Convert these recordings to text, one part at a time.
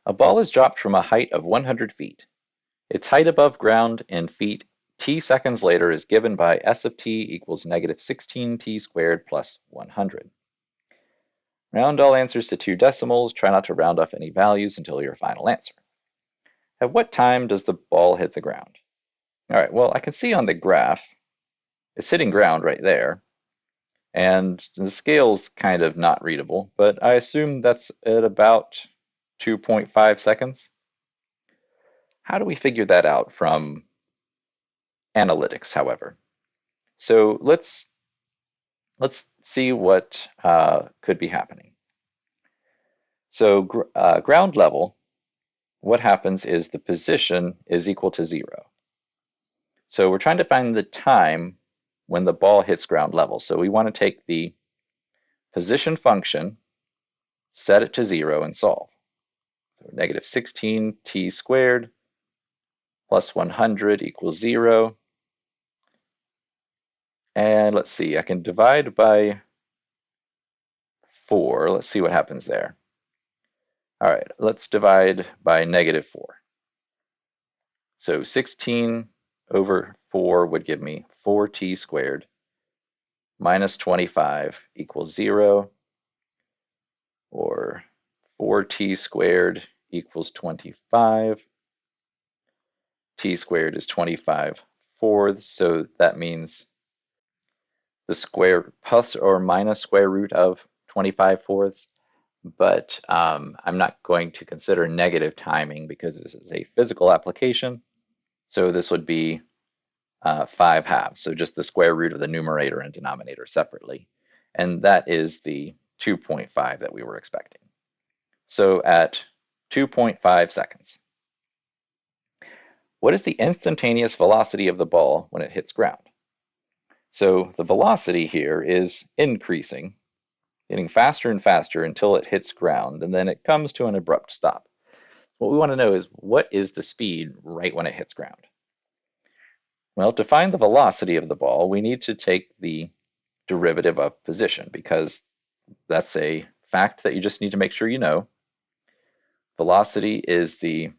A ball is dropped from a height of 100 feet. Its height above ground in feet t seconds later is given by s of t equals negative 16t squared plus 100. Round all answers to 2 decimals. Try not to round off any values until your final answer. At what time does the ball hit the ground? All right, well, I can see on the graph, it's hitting ground right there, and the scale's kind of not readable, but I assume that's at about 2.5 seconds. How do we figure that out from analytics, however? So let's see what could be happening. So ground level, what happens is the position is equal to 0. So we're trying to find the time when the ball hits ground level. So we want to take the position function, set it to 0, and solve. So negative 16t squared plus 100 equals 0. And let's see, I can divide by 4. Let's see what happens there. All right, let's divide by negative 4. So 16 over 4 would give me 4t squared minus 25 equals 0, or 4t squared equals 25. T squared is 25 fourths, so that means the square plus or minus square root of 25 fourths. But I'm not going to consider negative timing because this is a physical application. So this would be 5 halves, so just the square root of the numerator and denominator separately. And that is the 2.5 that we were expecting. So at 2.5 seconds, what is the instantaneous velocity of the ball when it hits ground? So the velocity here is increasing, getting faster and faster until it hits ground, and then it comes to an abrupt stop. What we want to know is, what is the speed right when it hits ground? Well, to find the velocity of the ball, we need to take the derivative of position, because that's a fact that you just need to make sure you know. Velocity is the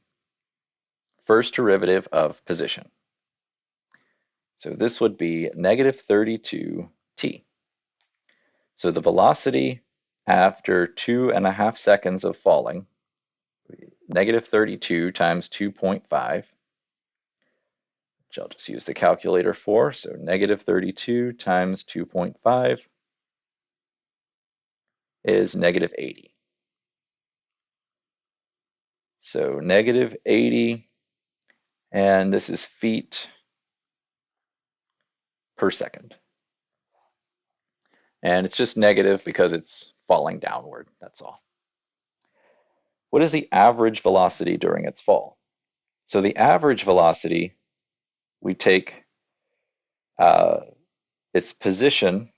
first derivative of position. So this would be negative 32t. So the velocity after 2.5 seconds of falling, negative 32 times 2.5, which I'll just use the calculator for. So negative 32 times 2.5 is negative 80. So negative 80, and this is feet per second. And it's just negative because it's falling downward, that's all. What is the average velocity during its fall? So the average velocity, we take its position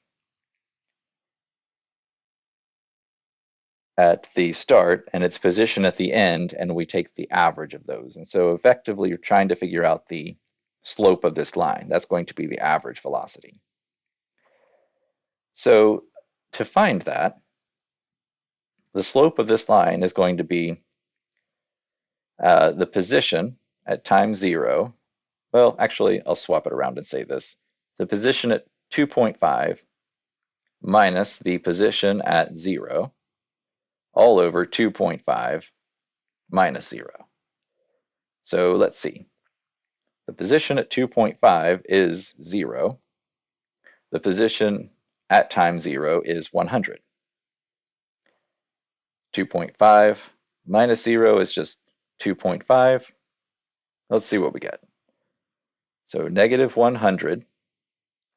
at the start and its position at the end, and we take the average of those. And so effectively, you're trying to figure out the slope of this line. That's going to be the average velocity. So to find that, the slope of this line is going to be the position at time 0. Well, actually, I'll swap it around and say this. The position at 2.5 minus the position at 0 all over 2.5 minus 0. So let's see. The position at 2.5 is 0. The position at time 0 is 100. 2.5 minus 0 is just 2.5. Let's see what we get. So negative 100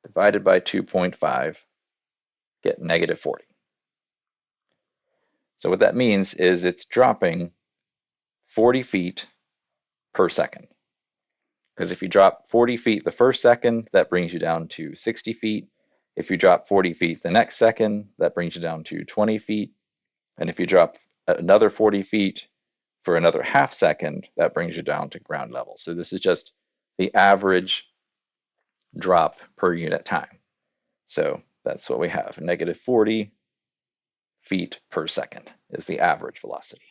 divided by 2.5, get negative 40. So what that means is it's dropping 40 feet per second. Because if you drop 40 feet the first second, that brings you down to 60 feet. If you drop 40 feet the next second, that brings you down to 20 feet. And if you drop another 40 feet for another half second, that brings you down to ground level. So this is just the average drop per unit time. So that's what we have. Negative 40 feet per second is the average velocity.